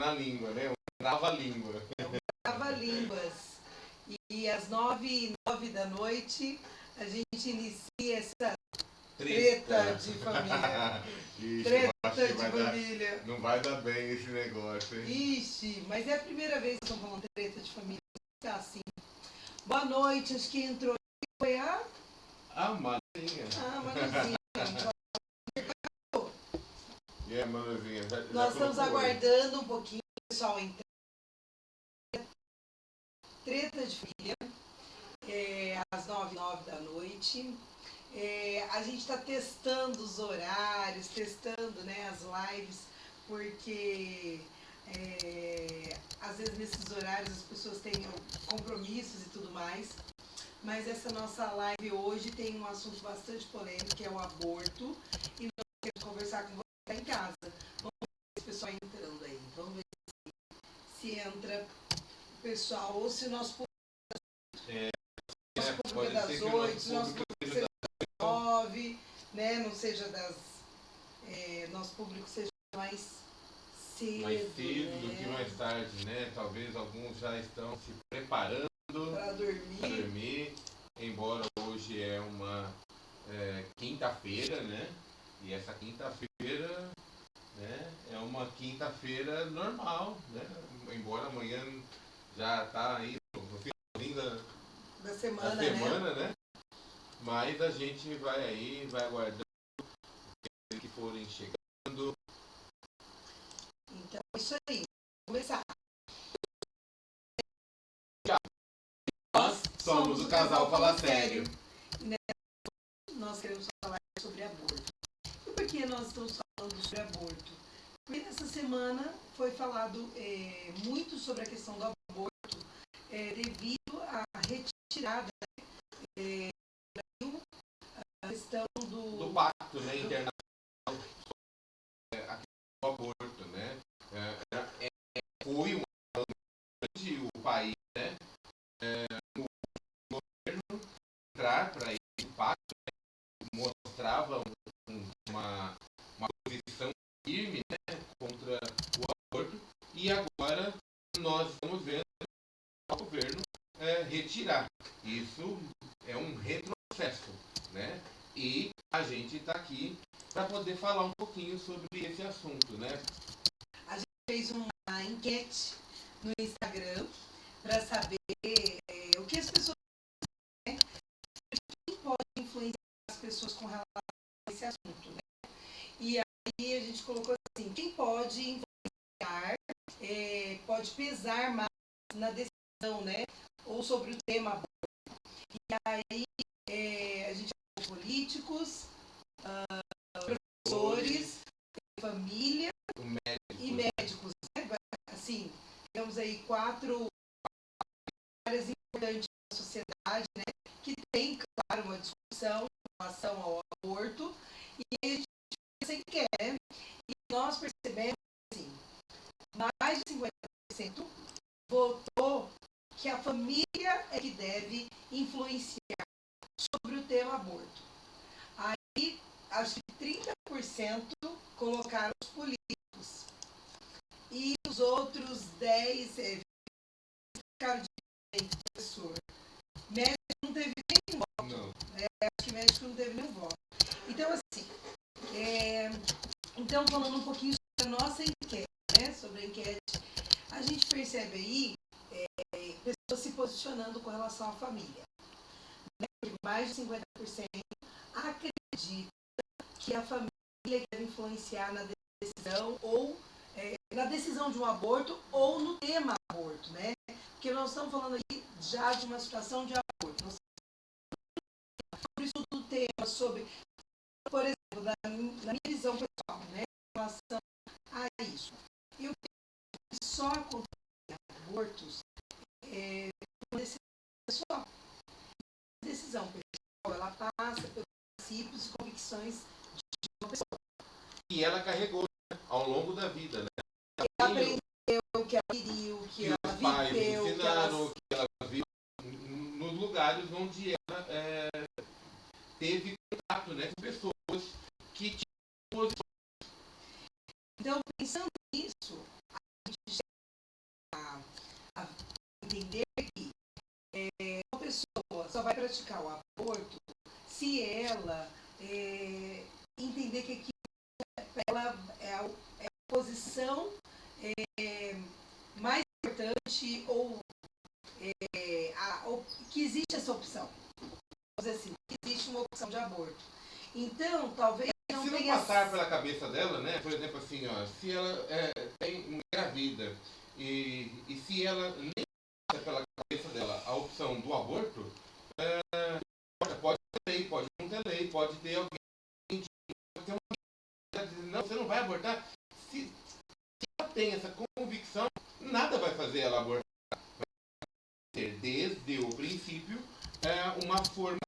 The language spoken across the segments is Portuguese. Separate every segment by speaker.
Speaker 1: na língua, né? Um trava-língua.
Speaker 2: Trava-línguas. E às 9h09 da noite a gente inicia essa treta de família.
Speaker 1: Ixi,
Speaker 2: Treta de família.
Speaker 1: Não vai dar bem esse negócio, hein?
Speaker 2: Ixi, mas é a primeira vez que estão falando treta de família. Tá assim. Boa noite, acho que entrou. Foi a
Speaker 1: Manuzinha.
Speaker 2: Manuzinha.
Speaker 1: E aí, Manuzinha?
Speaker 2: Nós estamos aguardando um pouquinho o pessoal entrar. Treta de família, às 9h09 da noite. A gente está testando os horários, testando, né, as lives, porque às vezes nesses horários as pessoas têm compromissos e tudo mais. Mas essa nossa live hoje tem um assunto bastante polêmico, que é o aborto. E nós queremos conversar com você que está em casa. Vamos ver se o pessoal entrando aí. Vamos ver se entra o pessoal, ou se o nosso público é das 8, se o nosso público seja das 9, né? Não seja das... nosso público seja mais cedo,
Speaker 1: mais cedo,
Speaker 2: né?
Speaker 1: do que mais tarde, né? Talvez alguns já estão se preparando
Speaker 2: para dormir.
Speaker 1: Embora hoje é uma quinta-feira, né? E essa quinta-feira, né, é uma quinta-feira normal, né? Embora amanhã já está aí no finalzinho
Speaker 2: da semana,
Speaker 1: né? Mas a gente vai aí, vai aguardando que forem chegando.
Speaker 2: Então é isso aí. Vamos começar.
Speaker 1: Nós somos o Casal Fala Sério.
Speaker 2: Nós queremos falar sobre aborto. E por que nós estamos falando sobre aborto? Porque nessa semana foi falado muito sobre a questão do aborto devido à retirada a questão
Speaker 1: do pacto, né, internacional do aborto, né? Foi um grande o país, né? O governo entrar para esse pacto, né, mostrava uma posição firme, né, contra o aborto, e agora nós estamos vendo o governo retirar. Isso é um retrocesso, né? E a gente está aqui para poder falar um pouquinho sobre esse assunto, né?
Speaker 2: A gente fez uma enquete no Instagram para saber o que as pessoas quem pode influenciar as pessoas com relação a esse assunto, né? E aí a gente colocou assim, quem pode influenciar, pode pesar mais na decisão, né? Ou sobre o tema aborto. E aí a gente colocou políticos, professores, família e médicos, né? Assim, temos aí 4 áreas importantes da sociedade, né? Que tem, claro, uma discussão em relação ao aborto, e a gente sempre quer, né? E nós percebemos, assim, mais de 50% votou que a família é que deve influenciar sobre o tema aborto. Aí, acho que 30% colocaram os políticos. E os outros 10% ficaram de professor. Médico não teve nenhum voto. Acho que médico não teve nenhum voto. Então, assim, então falando um pouquinho sobre a nossa enquete, né? Sobre a enquete, a gente percebe aí pessoas se posicionando com relação à família. Mais de 50% acredita que a família deve influenciar na decisão ou na decisão de um aborto ou no tema aborto, né? Porque nós estamos falando aí já de uma situação de aborto. Nós sobre isso do tema, sobre, por exemplo, na minha visão pessoal, né? Em relação a isso. Eu penso que só acontece abortos uma decisão pessoal. A decisão pessoal, ela passa pelos princípios e convicções de uma pessoa.
Speaker 1: E ela carregou, né, ao longo da vida, né?
Speaker 2: Ela aprendeu o que ela queria, o que ela
Speaker 1: os pais
Speaker 2: viveu,
Speaker 1: ensinaram, que ela viu nos lugares onde ela teve contato, né, com pessoas que tinham posições.
Speaker 2: Então, pensando nisso, a gente vai praticar o aborto se ela entender que aquilo ela é a posição mais importante ou que existe essa opção. Vamos dizer assim, que existe uma opção de aborto. Então, talvez não
Speaker 1: se não
Speaker 2: tenha...
Speaker 1: passar pela cabeça dela, né? Por exemplo, assim, ó, se ela tem engravida e se ela nem passa pela cabeça dela a opção do aborto, pode ter lei, pode não ter lei, pode ter alguém que ter uma dizendo, não, você não vai abortar. Se ela tem essa convicção, nada vai fazer ela abortar. Ter desde o princípio uma formação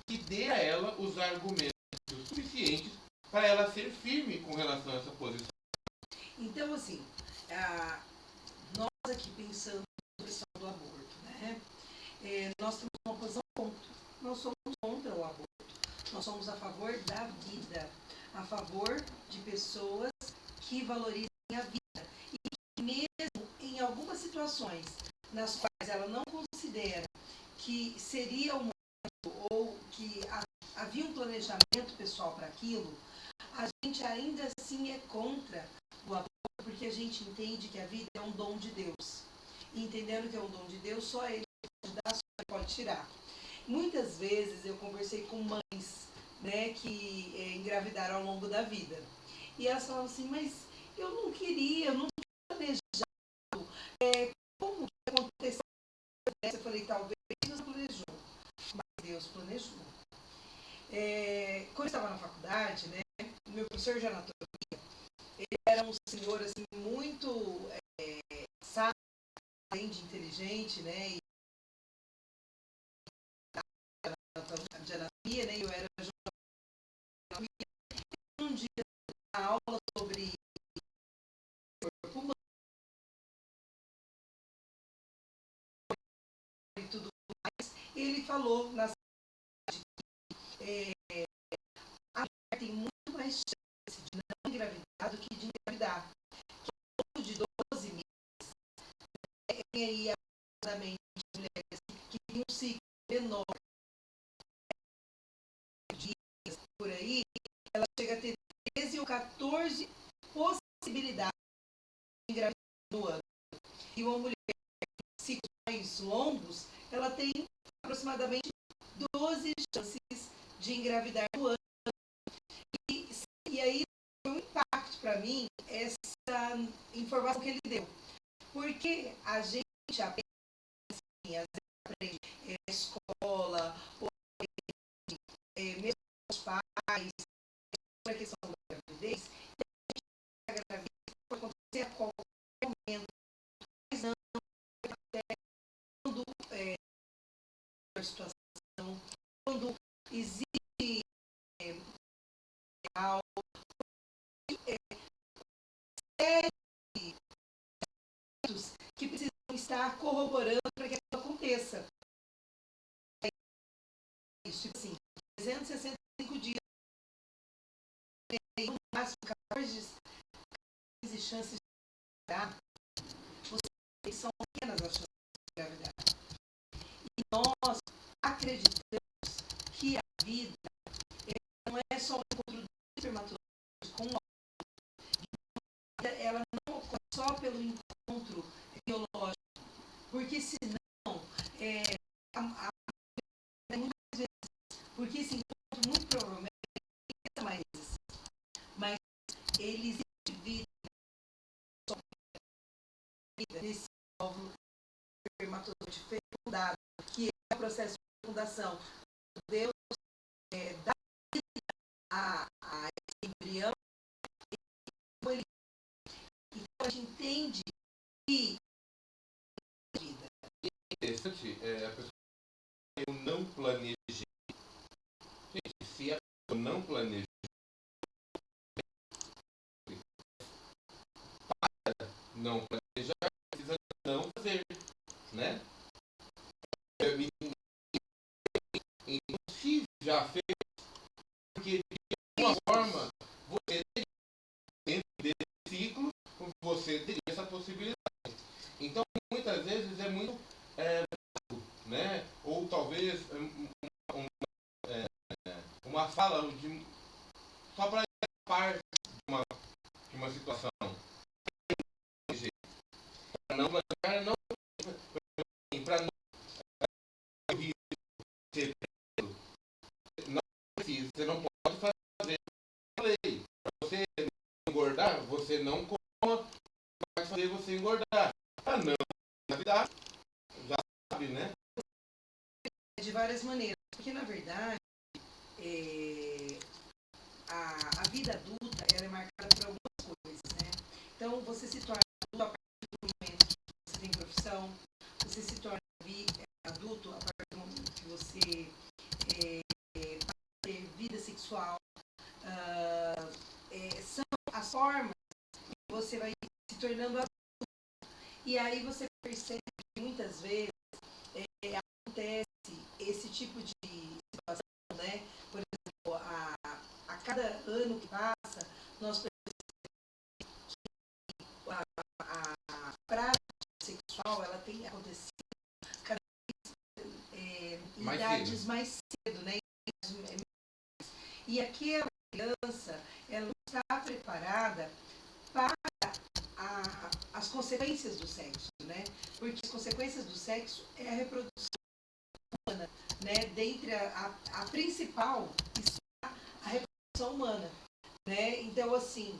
Speaker 1: que dê a ela os argumentos suficientes para ela ser firme com relação a essa posição.
Speaker 2: Então, assim, nós aqui pensando na questão do aborto, né? Nós temos uma posição contra. Nós somos contra o aborto. Nós somos a favor da vida, a favor de pessoas que valorizem a vida. E que mesmo em algumas situações nas quais ela não considera que seria o momento ou que havia um planejamento pessoal para aquilo, a gente ainda assim é contra o aborto, porque a gente entende que a vida é um dom de Deus. E entendendo que é um dom de Deus, só Ele pode dar, só Ele pode tirar. Muitas vezes eu conversei com mães, né, que engravidaram ao longo da vida. E elas falavam assim, mas eu não queria, eu não tinha planejado. Como que aconteceu? Eu falei, talvez Deus planejou, mas Deus planejou. Quando eu estava na faculdade, né, meu professor de anatomia, ele era um senhor assim, muito sábio, além de inteligente, né, e de anatomia, né, eu era jovem. Um dia, na aula sobre corpo humano e tudo mais, ele falou na cidade que a mulher tem muito mais chance de não engravidar do que de engravidar. Que ao longo de 12 meses, tem aí aproximadamente mulheres que têm um ciclo menor de dias por aí, ela chega a ter 13 ou 14 possibilidades de engravidar no ano. E uma mulher com ciclos mais longos, ela tem aproximadamente 12 chances de engravidar no ano. E aí foi um impacto para mim essa informação que ele deu. Porque a gente aprende, assim, às vezes aprende na escola, ou mesmo os pais, sobre a questão da gravidez, e a gravidez pode acontecer a qualquer momento, mas não até quando a situação, quando existe algo, que precisam estar corroborando para que aquilo aconteça. Isso, assim, 365 dias, no máximo 14 chances de engravidar, são pequenas as chances de engravidar. E nós acreditamos que a vida não é só um encontro de espermatozoides com o óvulo. Ela não ocorre só pelo encontro biológico, porque senão, muitas vezes, porque esse encontro muito provavelmente é mais, mas ele existe vida nesse óvulo espermatozoide fecundado, que é o processo de fecundação. Deus dá vida a esse embrião. Então a gente entende que vida.
Speaker 1: Interessante, a pessoa eu não planejei. Gente, se a pessoa não planejou, não planejar, precisa não fazer, né? Então, se já fez, porque de alguma forma você teria, dentro desse ciclo, você teria essa possibilidade. Então, muitas vezes é muito né? Ou talvez uma fala só para parte de uma situação. Para não ser preso, não precisa, você não pode fazer a lei. Para você engordar, você não coma, vai fazer você engordar. Para não engravidar, já sabe, né?
Speaker 2: De várias maneiras, porque na verdade a vida adulta ela é marcada por algumas coisas, né? Então você se torna adulto a partir do momento que você tem profissão, você se torna adulto a partir do momento que você passa a ter vida sexual. São as formas que você vai se tornando adulto. E aí você percebe que muitas vezes acontece esse tipo de situação, né? Por exemplo, a cada ano que passa, nós percebemos que a prática sexual ela tem acontecido cada vez em idades mais cedo, né? E aquela criança ela não está preparada para as consequências do sexo, né? Porque as consequências do sexo é a reprodução humana, né? Dentre a principal está a reprodução humana, né? Então, assim,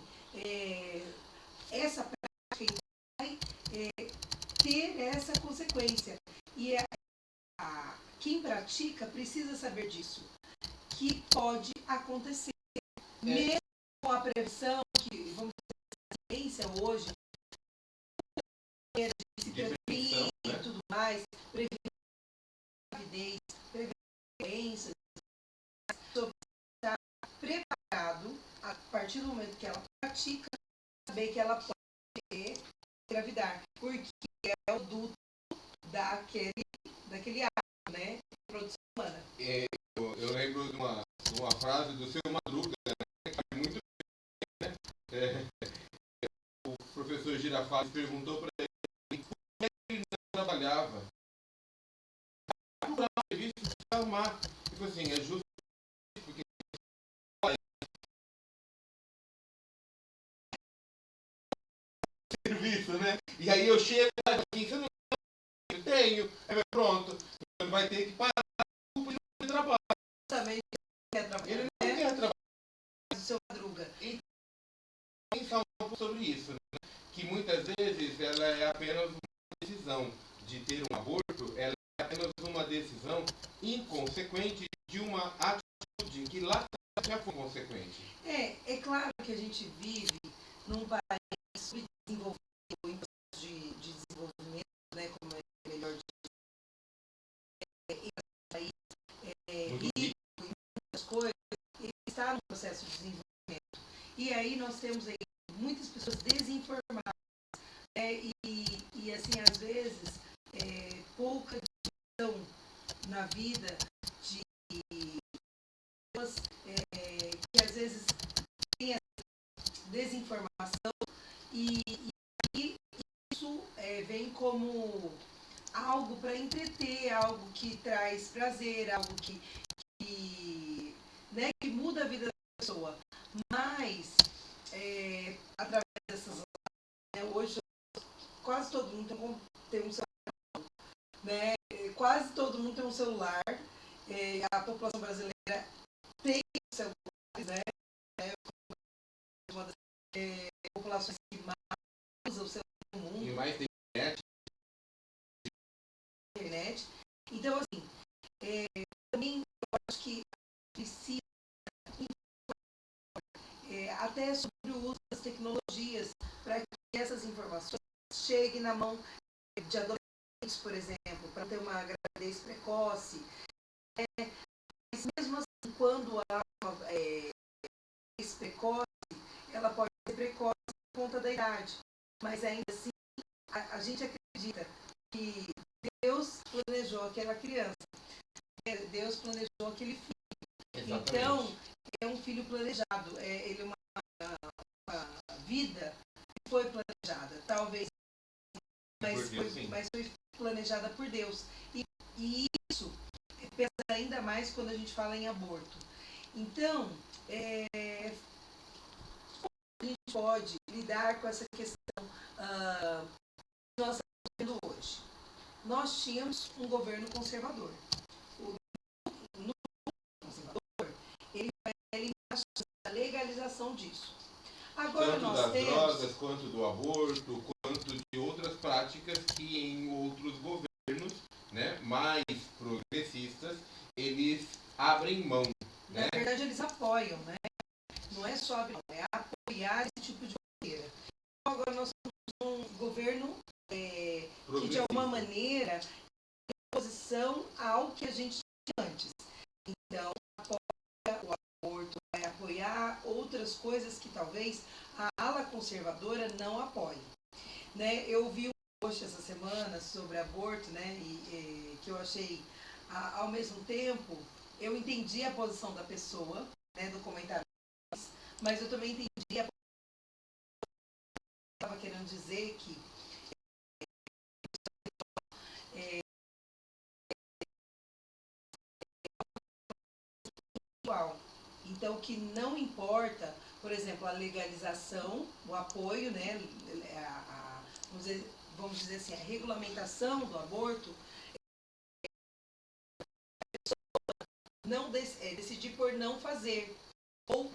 Speaker 2: essa prática vai ter essa consequência. E quem pratica precisa saber disso, que pode acontecer. Mesmo com a prevenção, que vamos dizer, a ciência hoje, de se prevenir e tudo mais, prevenir gravidez, prevenir doenças, sobre estar preparado a partir do momento que ela pratica, saber que ela pode engravidar, porque é o duto daquele ato, né? Produção humana.
Speaker 1: Eu lembro de uma frase do seu Madruga, né, que é muito bem, né? O professor Girafales perguntou para ele como é que ele não trabalhava. Procurar um serviço para arrumar. Tipo assim, é justo porque serviço, né? E aí eu chego aqui, você não tenho, pronto, ele vai ter que parar de trabalho.
Speaker 2: Também quer trabalhar.
Speaker 1: Ele não quer trabalhar.
Speaker 2: O seu Madruga.
Speaker 1: E pensar um pouco sobre isso, né? Que muitas vezes ela é apenas uma decisão de ter um aborto, ela é apenas uma decisão inconsequente de uma atitude que lá já foi consequente.
Speaker 2: É claro que a gente vive num país subdesenvolvido, em processo de desenvolvimento, né, como é melhor dizer, esse país rico em muitas coisas, ele está no processo de desenvolvimento. E aí nós temos aí muitas pessoas desinformadas, né, e assim, às vezes, pouca discussão na vida de pessoas que às vezes têm essa desinformação e isso vem como algo para entreter, algo que traz prazer, algo né, que muda a vida da pessoa. Mas, através dessas né, hoje quase todo mundo tem um celular, né? Quase todo mundo tem um celular. A população brasileira tem celulares, né? Uma das populações que mais usa o celular no mundo.
Speaker 1: E mais tem
Speaker 2: internet. Então, assim, também eu acho que precisa até sobre o uso das tecnologias para que essas informações cheguem na mão de adolescentes, por exemplo, para ter uma gravidez precoce. Mas mesmo assim, quando há uma gravidez precoce, ela pode ser precoce por conta da idade. Mas ainda assim, a gente acredita que Deus planejou aquela criança, Deus planejou aquele filho.
Speaker 1: Exatamente.
Speaker 2: Então, é um filho planejado, ele é uma vida que foi planejada, talvez, mas foi planejada por Deus. E isso pesa ainda mais quando a gente fala em aborto. Então, a gente pode lidar com essa questão que nós estamos tendo hoje. Nós tínhamos um governo conservador. O governo conservador, ele vai eliminar a legalização disso. Agora
Speaker 1: Tanto
Speaker 2: nós
Speaker 1: das
Speaker 2: temos...
Speaker 1: drogas, quanto do aborto, quanto de outras práticas que em outros governos, né, mais progressistas, eles abrem mão.
Speaker 2: Na verdade, eles apoiam, né? Não é só abrir mão, é apoiar esse tipo de maneira. Então, agora nós temos um governo que, de alguma maneira, tem oposição ao que a gente tinha antes. Então, apoia o aborto, vai apoiar outras coisas que talvez a ala conservadora não apoie. Né? Eu vi um post essa semana sobre aborto, né? Que eu achei, ao mesmo tempo, eu entendi a posição da pessoa, né, do comentário, mas eu também entendi a estava querendo dizer que igual. Então, que não importa, por exemplo, a legalização, o apoio, né, vamos dizer assim, a regulamentação do aborto, não decidir por não fazer. Ou,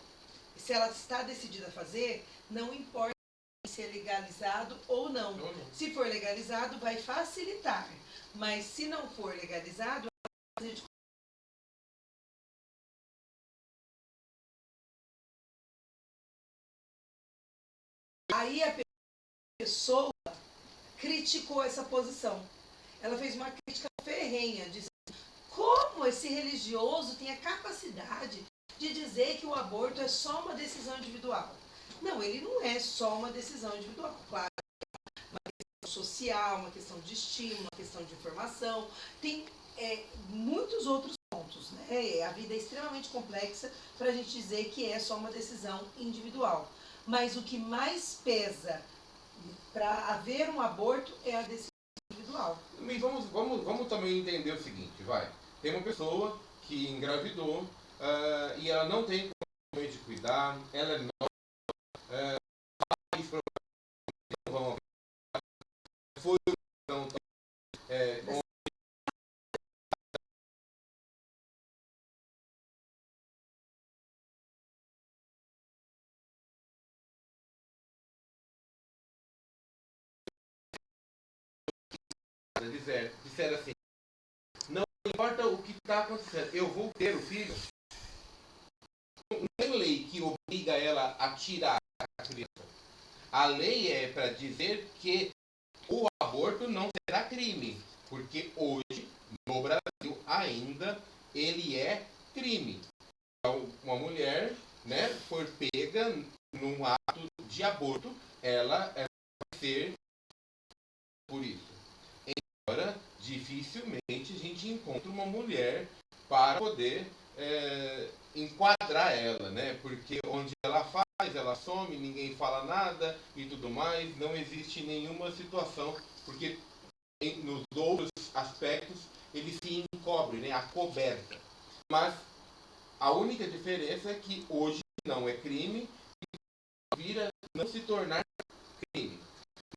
Speaker 2: se ela está decidida a fazer, não importa se é legalizado ou não. Se for legalizado, vai facilitar. Mas se não for legalizado, a gente aí a pessoa criticou essa posição. Ela fez uma crítica ferrenha, dizendo como esse religioso tem a capacidade de dizer que o aborto é só uma decisão individual. Não, ele não é só uma decisão individual. Claro, uma questão social, uma questão de estímulo, uma questão de informação, tem muitos outros pontos. Né? A vida é extremamente complexa para a gente dizer que é só uma decisão individual. Mas o que mais pesa para haver um aborto é a decisão individual.
Speaker 1: E vamos também entender o seguinte, vai. Tem uma pessoa que engravidou e ela não tem como de cuidar, ela é nova, não vão foi então, disseram assim, não importa o que está acontecendo, eu vou ter o filho. Não tem lei que obriga ela a tirar a criança. A lei é para dizer que o aborto não será crime, porque hoje, no Brasil, ainda ele é crime. Então, uma mulher, né, for pega num ato de aborto, ela vai ser por isso. Agora, dificilmente a gente encontra uma mulher para poder enquadrar ela, né? Porque onde ela faz, ela some, ninguém fala nada e tudo mais, não existe nenhuma situação, porque nos outros aspectos ele se encobre, né? A coberta. Mas a única diferença é que hoje não é crime e vira não se tornar crime.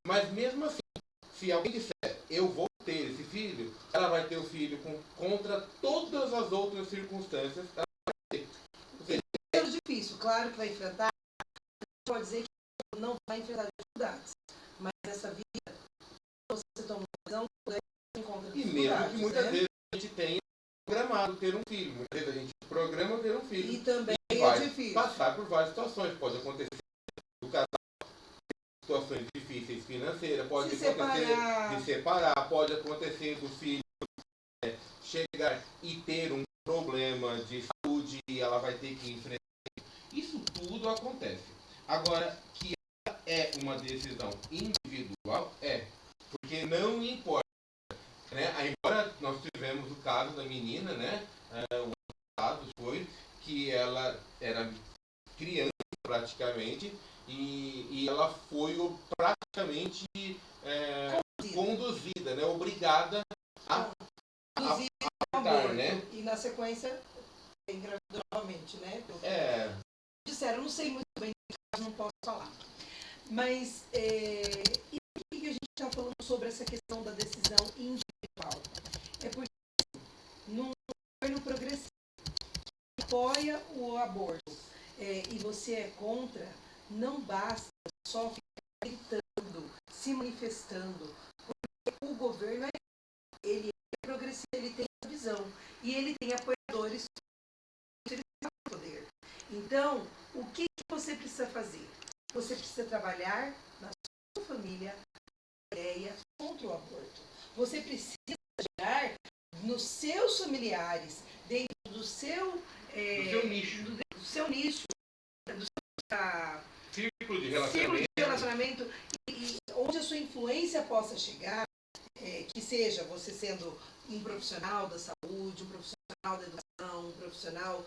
Speaker 1: Mas mesmo assim, se alguém disser, eu vou ter esse filho, ela vai ter o filho contra todas as outras circunstâncias. Ela vai ter. Ou seja,
Speaker 2: é difícil, claro que vai enfrentar, pode dizer que não vai enfrentar dificuldades, mas essa vida, você toma uma decisão, encontra
Speaker 1: dificuldades. E mesmo que muitas vezes a gente tenha programado ter um filho, muitas vezes a gente programa ter um filho.
Speaker 2: E também
Speaker 1: vai
Speaker 2: difícil
Speaker 1: passar por várias situações, pode acontecer do casal, situações difíceis financeiras, pode acontecer de separar, pode acontecer do filho chegar e ter um problema de saúde e ela vai ter que enfrentar. Isso tudo acontece. Agora, que é uma decisão individual, porque não importa. Né? Embora nós tivemos o caso da menina, né? O caso foi que ela era criança praticamente e ela foi praticamente conduzida, né? Obrigada a
Speaker 2: Inclusive,
Speaker 1: abortar, né?
Speaker 2: E na sequência, engravidou novamente, né? Disseram, não sei muito bem, não posso falar. Mas, e por que a gente está falando sobre essa questão da decisão individual? É porque num governo progressista que apoia o aborto e você é contra, não basta só ficar gritando, se manifestando, porque o governo ele é progressista, ele tem essa visão e ele tem apoiadores que ele tem poder. Então, o que você precisa fazer? Você precisa trabalhar na sua família a ideia contra o aborto. Você precisa gerar nos seus familiares, dentro do seu
Speaker 1: nicho,
Speaker 2: do seu nicho, do seu
Speaker 1: círculo de
Speaker 2: relacionamento e onde a sua influência possa chegar, que seja você sendo um profissional da saúde, um profissional da educação, um profissional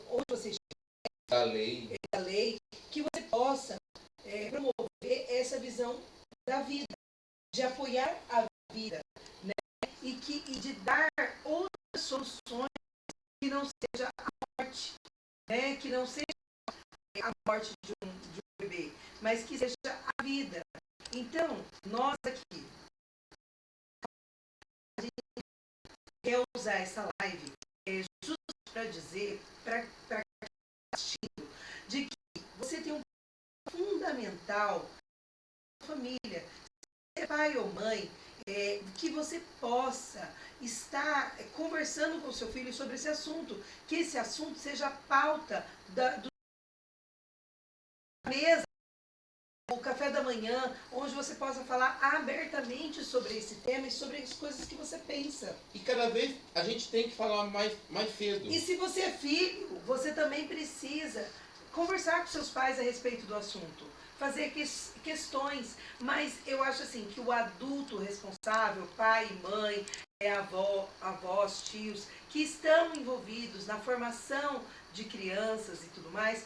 Speaker 2: onde você
Speaker 1: da lei,
Speaker 2: que você possa promover essa visão da vida, de apoiar a vida, né? E de dar outras soluções que não seja a morte, né? Que não seja a morte de um bebê, mas que seja a vida. Então, nós aqui, a gente quer usar essa live justo para dizer, para quem está assistindo, de que você tem um fundamental na família, se é pai ou mãe, que você possa estar conversando com o seu filho sobre esse assunto, que esse assunto seja a pauta da mesa, o café da manhã, onde você possa falar abertamente sobre esse tema e sobre as coisas que você pensa.
Speaker 1: E cada vez a gente tem que falar mais cedo.
Speaker 2: E se você é filho, você também precisa conversar com seus pais a respeito do assunto, fazer questões, mas eu acho assim que o adulto responsável, pai, mãe, avós, tios, que estão envolvidos na formação de crianças e tudo mais,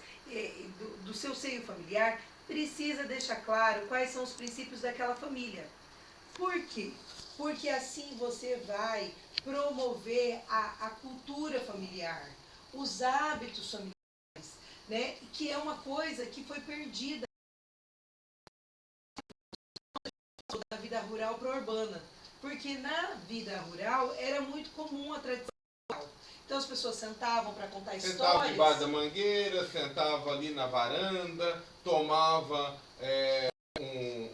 Speaker 2: do seu seio familiar, precisa deixar claro quais são os princípios daquela família. Por quê? Porque assim você vai promover a cultura familiar, os hábitos familiares, né? Que é uma coisa que foi perdida da vida rural para a urbana. Porque na vida rural era muito comum a tradição oral. Então as pessoas sentavam para contar histórias.
Speaker 1: Sentava debaixo da mangueira, sentava ali na varanda, tomava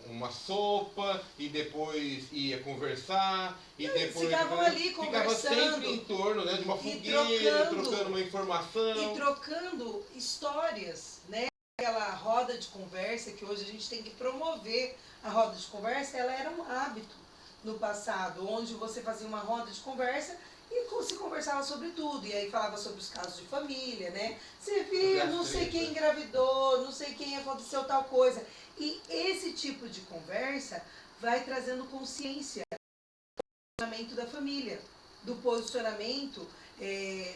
Speaker 1: uma sopa e depois ia conversar e depois
Speaker 2: ficavam ali conversando,
Speaker 1: ficava sempre em torno, né, de uma fogueira, trocando uma informação
Speaker 2: e trocando histórias, né? Aquela roda de conversa que hoje a gente tem que promover. A roda de conversa, ela era um hábito no passado, onde você fazia uma roda de conversa e se conversava sobre tudo. E aí falava sobre os casos de família, né? Você viu, não sei quem engravidou, não sei quem aconteceu tal coisa. E esse tipo de conversa vai trazendo consciência do posicionamento da família, do posicionamento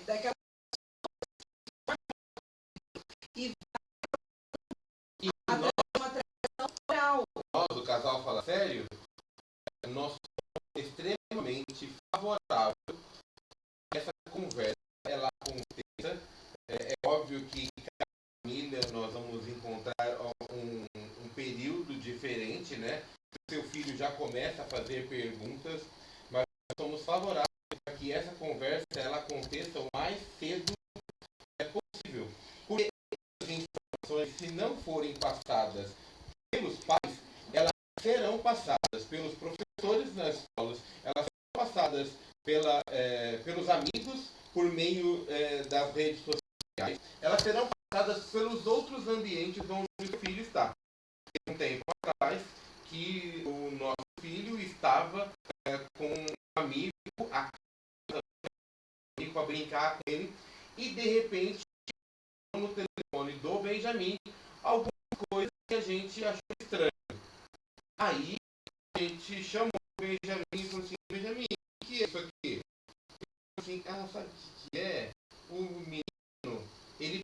Speaker 2: daquela e vai uma tradição oral.
Speaker 1: Nós, do casal Fala Sério, nós somos extremamente favoráveis a essa conversa, ela aconteça. É óbvio que cada família nós vamos encontrar um período diferente, né? O seu filho já começa a fazer perguntas, mas nós somos favoráveis para que essa conversa ela aconteça o mais cedo possível. Porque as informações, se não forem passadas pelos pais, elas serão passadas pelos professores nas escolas, elas serão passadas pelos amigos por meio das redes sociais, elas serão passadas pelos outros ambientes onde o filho está. Tem um tempo atrás que o nosso filho estava com um amigo a brincar com ele e de repente no telefone do Benjamin alguma coisa que a gente achou estranho. Aí a gente chamou o Benjamin e falou assim: Benjamin, o que é isso aqui? Assim, sabe o que é? O menino, ele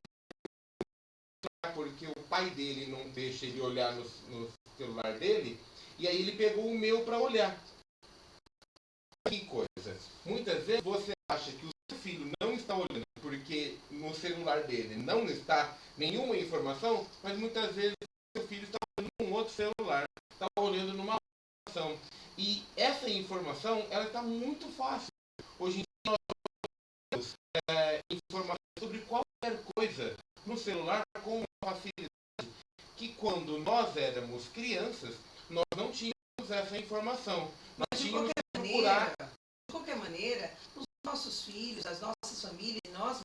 Speaker 1: porque o pai dele não deixa ele olhar no celular dele, e aí ele pegou o meu para olhar. Que coisa. Muitas vezes você acha que o seu filho não está olhando porque no celular dele não está nenhuma informação, mas muitas vezes o seu filho está olhando num outro celular, está olhando numa informação. E essa informação, ela está muito fácil. Hoje em dia nós temos informações sobre qualquer coisa no celular com uma facilidade que quando nós éramos crianças, nós não tínhamos essa informação. Nós
Speaker 2: Mas
Speaker 1: tínhamos que procurar.
Speaker 2: de qualquer maneira, os nossos filhos, as nossas famílias, nós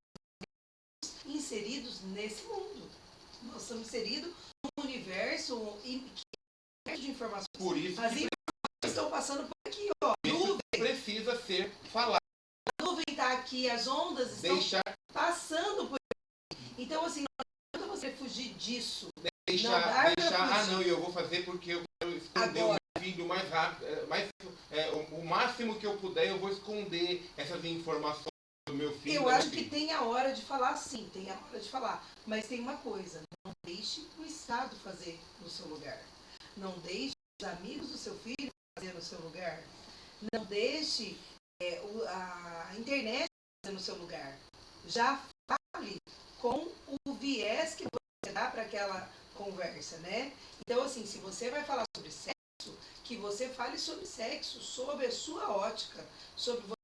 Speaker 2: estamos inseridos nesse mundo. Nós estamos inseridos num universo de informações.
Speaker 1: Por isso
Speaker 2: As
Speaker 1: que
Speaker 2: informações estão passando por aqui, ó.
Speaker 1: isso precisa ser falado.
Speaker 2: A nuvem está aqui, as ondas estão
Speaker 1: Deixar,
Speaker 2: passando por aqui. Então, assim, não adianta você fugir disso.
Speaker 1: deixar, não, eu vou fazer porque eu quero esconder o meu filho mais rápido, o máximo que eu puder, eu vou esconder essas informações do meu filho.
Speaker 2: Eu acho que tem a hora de falar, sim, tem a hora de falar. Mas tem uma coisa, não deixe o Estado fazer no seu lugar. Não deixe os amigos do seu filho fazer no seu lugar. Não deixe a internet fazer no seu lugar. Já fale com o viés que você dá para aquela conversa, né? Então, assim, se você vai falar sobre sexo, que você fale sobre sexo, sobre a sua ótica, sobre você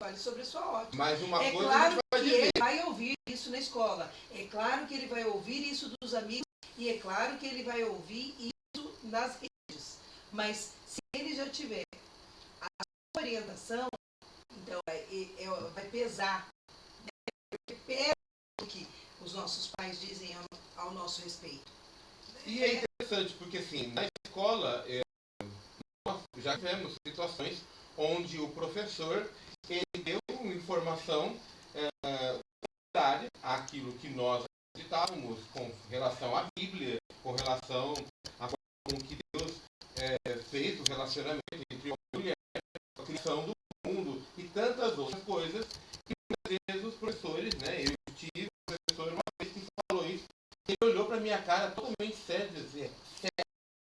Speaker 2: fale sobre a sua ótica.
Speaker 1: Mas uma
Speaker 2: é
Speaker 1: coisa
Speaker 2: claro
Speaker 1: a gente vai
Speaker 2: que
Speaker 1: dizer.
Speaker 2: ele vai ouvir isso na escola. É claro que ele vai ouvir isso dos amigos e é claro que ele vai ouvir isso nas redes. Mas se ele já tiver a sua orientação, então vai pesar. Porque pesa o que os nossos pais dizem ao nosso respeito.
Speaker 1: E é interessante porque assim, na escola nós já tivemos situações onde o professor ele deu informação contrária àquilo que nós acreditávamos com relação à Bíblia, com relação à forma com que Deus fez o relacionamento entre homem e mulher, a criação do mundo e tantas outras coisas. E muitas vezes os professores, né, eu tive um professor uma vez que falou isso, ele olhou para minha cara totalmente sério e disse: você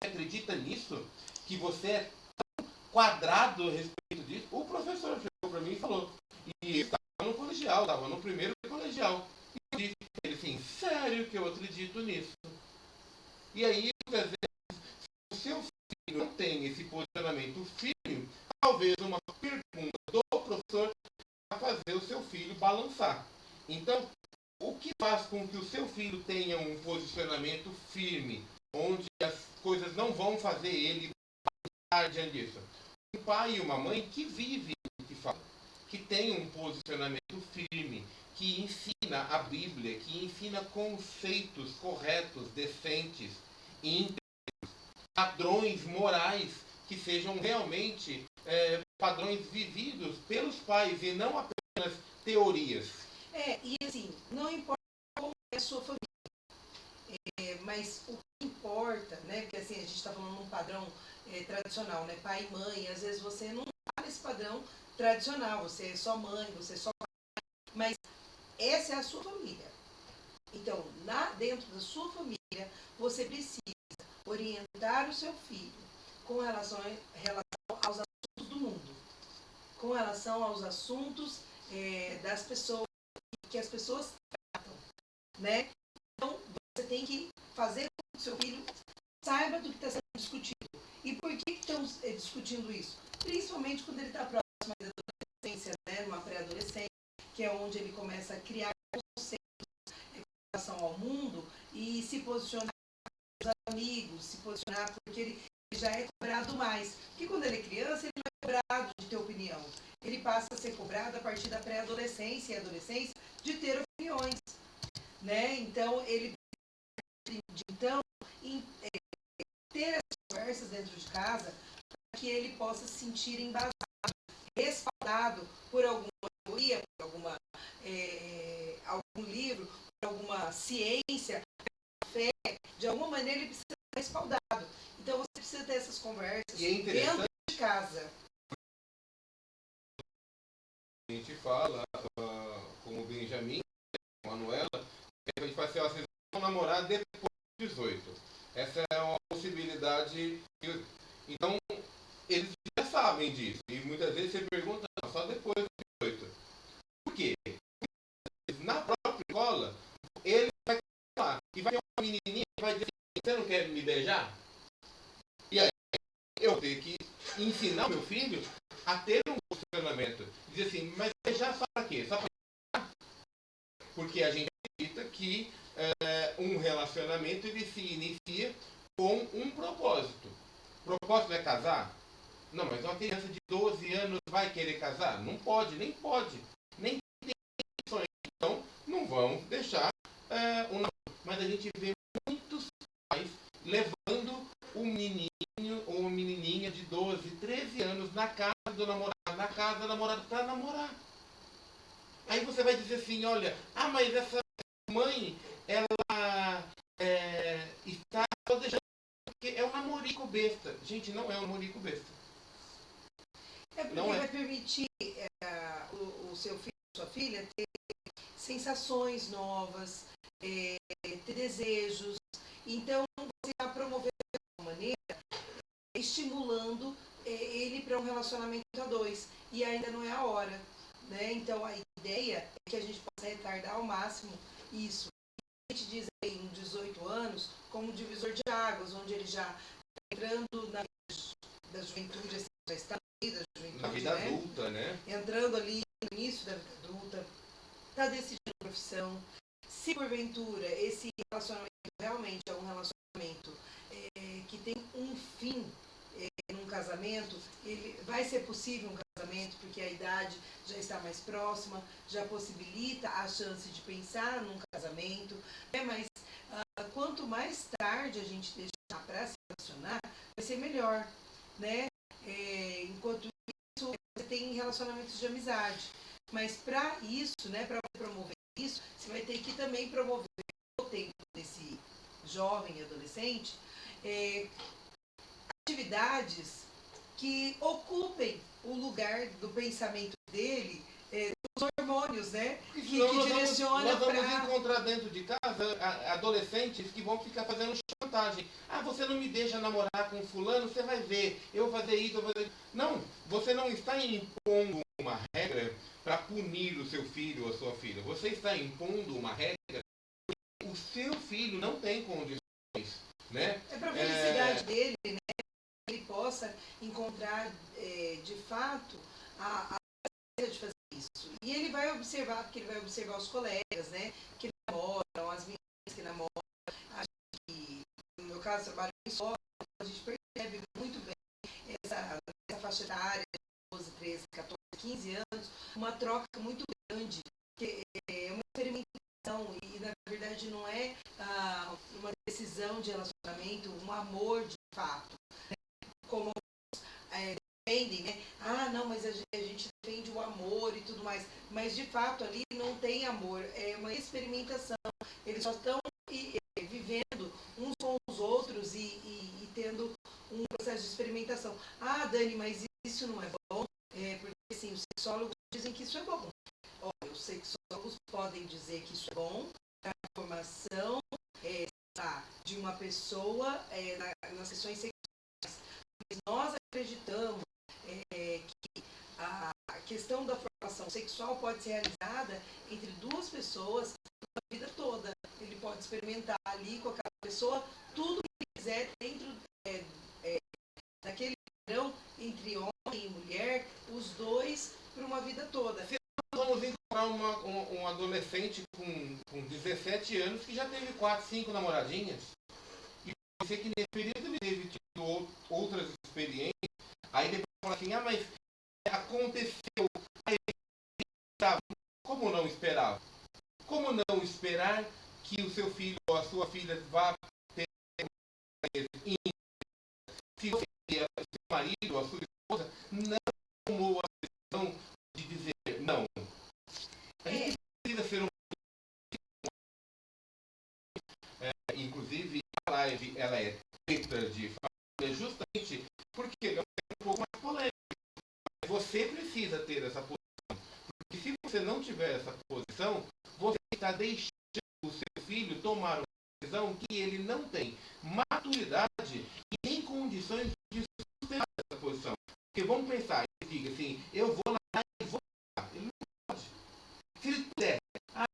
Speaker 1: acredita nisso? Que você é tão quadrado a respeito disso? O professor chegou para mim e falou. E eu estava no colegial, estava no primeiro colegial. E eu disse para ele assim: sério que eu acredito nisso? E aí, muitas vezes, se o seu filho não tem esse posicionamento firme, talvez uma pergunta do professor vai fazer o seu filho balançar. Então, o que faz com que o seu filho tenha um posicionamento firme, onde as coisas não vão fazer ele passar diante disso? Um pai e uma mãe que vivem o que fala, que tem um posicionamento firme, que ensina a Bíblia, que ensina conceitos corretos, decentes, íntegros, padrões morais que sejam realmente padrões vividos pelos pais e não apenas teorias.
Speaker 2: E assim, não importa como é a sua família, mas o que importa, né? Porque assim, a gente está falando de um padrão tradicional, né? Pai e mãe, às vezes você não está nesse padrão tradicional, você é só mãe, você é só pai, mas essa é a sua família. Então, dentro da sua família, você precisa orientar o seu filho com relação aos assuntos do mundo, com relação aos assuntos das pessoas, que as pessoas tratam, né? Então, você tem que fazer com que o seu filho saiba do que está sendo discutido. E por que estão discutindo isso? Principalmente quando ele está próximo da adolescência, né? Numa pré-adolescência, que é onde ele começa a criar conceitos em relação ao mundo e se posicionar com os amigos, se posicionar porque ele já é cobrado mais. Porque quando ele é criança, ele não é cobrado de ter opinião. Ele passa a ser cobrado a partir da pré-adolescência e adolescência de ter opiniões, né? Então, ele ter essas conversas dentro de casa para que ele possa se sentir embasado, respaldado por alguma teoria, por algum livro, por alguma ciência, fé, de alguma maneira ele precisa ser respaldado. Então você precisa ter essas conversas dentro de casa.
Speaker 1: A gente fala com o Benjamin, com a Manuela, a gente fala assim, vocês vão namorar depois dos 18. Essa é uma possibilidade. Então, eles já sabem disso. E muitas vezes você pergunta, não, só depois dos 18. Por quê? Na própria escola, ele vai falar, e vai ter uma menininha que vai dizer assim, você não quer me beijar? E aí, eu vou ter que ensinar o meu filho a ter um posicionamento. Dizer assim, mas beijar só para quê? Só para... Porque a gente acredita que um relacionamento ele se inicia com um propósito. O propósito é casar? Não, mas uma criança de 12 anos vai querer casar? Não pode, nem pode. Nem tem sonho. Então, não vão deixar um namoro. Mas a gente vê muitos pais levando um menininho ou uma menininha de 12, 13 anos na casa do namorado, na casa do namorado para namorar. Aí você vai dizer assim, olha, mas essa mãe, ela está só deixando porque é um namorico besta. Gente, não é um namorico besta.
Speaker 2: É porque vai permitir o seu filho, sua filha, ter sensações novas, ter desejos. Então, você está promovendo de uma maneira, estimulando ele para um relacionamento a dois. E ainda não é a hora. Né? Então, a ideia é que a gente possa retardar ao máximo isso. A gente diz aí em 18 anos como um divisor de águas, onde ele já está entrando da juventude, assim, já está
Speaker 1: na vida adulta, né?
Speaker 2: Entrando ali no início da vida adulta, está decidindo a profissão. Se porventura esse relacionamento realmente é um relacionamento que tem um fim num casamento, ele vai ser possível um casamento porque a idade já está mais próxima, já possibilita a chance de pensar num casamento, mas quanto mais tarde a gente deixar para se relacionar, vai ser melhor, né? Enquanto isso, você tem relacionamentos de amizade. Mas para isso, né, para promover isso, você vai ter que também promover o tempo desse jovem e adolescente atividades que ocupem o lugar do pensamento dele, dos hormônios, né? Que direciona
Speaker 1: para... Nós vamos encontrar dentro de casa adolescentes que vão ficar fazendo chantagem. Você não me deixa namorar com fulano, você vai ver, eu vou fazer isso, eu vou fazer isso. Não, você não está impondo uma regra para punir o seu filho ou a sua filha. Você está impondo uma regra porque o seu filho não tem condições, né?
Speaker 2: É para a felicidade dele, né? Ele possa encontrar de fato a de fazer isso. E ele vai observar, porque ele vai observar os colegas, né? Que namoram, as meninas que namoram. Acho que, no meu caso, trabalho em escola, a gente percebe muito bem essa faixa etária de 12, 13, 14, 15 anos, uma troca muito grande, que é uma experimentação e, na verdade, não é uma decisão de relacionamento, um amor de fato. Como defendem, né? Não, mas a gente defende o amor e tudo mais. Mas, de fato, ali não tem amor. É uma experimentação. Eles só estão vivendo uns com os outros e tendo um processo de experimentação. Dani, mas isso não é bom? Porque, assim, os sexólogos dizem que isso é bom. Olha, os sexólogos podem dizer que isso é bom para a formação de uma pessoa nas sessões sexuais. Mas nós acreditamos que a questão da formação sexual pode ser realizada entre duas pessoas a vida toda. Ele pode experimentar ali com aquela pessoa tudo que quiser dentro daquele padrão entre homem e mulher, os dois por uma vida toda.
Speaker 1: Se nós vamos encontrar um adolescente com 17 anos que já teve 4, 5 namoradinhas, e pode ser que nesse período ele teve tido outras experiências, aí depois fala assim, mas aconteceu, como não esperava? Como não esperar que o seu filho ou a sua filha vá ter se o seu marido ou a sua esposa não tomou a decisão de dizer não? A gente precisa ser inclusive a live ela é feita de família justamente porque é um pouco mais polêmico. Você precisa ter essa posição. Porque se você não tiver essa posição, você está deixando o seu filho tomar uma decisão que ele não tem maturidade e nem condições de sustentar essa posição. Porque vamos pensar, ele diga assim, eu vou lá e vou lá. Ele não pode. Se ele puder,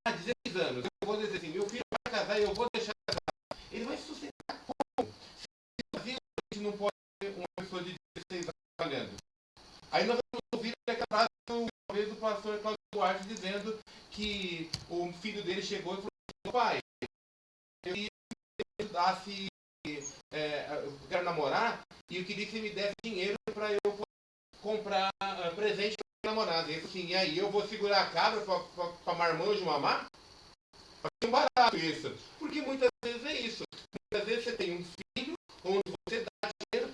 Speaker 1: 16 anos, eu vou dizer assim, meu filho vai casar e eu vou deixar casar. Ele vai sustentar como? Se a gente não pode ter uma pessoa de 16 anos trabalhando. Aí nós vamos ouvir aquela frase uma vez do pastor Cláudio Duarte dizendo que o filho dele chegou e falou assim, pai, eu queria que você ajudasse, eu quero namorar e eu queria que você me desse dinheiro para eu comprar presente para minha namorada. Ele falou assim, e aí, eu vou segurar a cabra para marmanjo mamar? É um barato isso. Porque muitas vezes é isso. Muitas vezes você tem um filho onde você dá dinheiro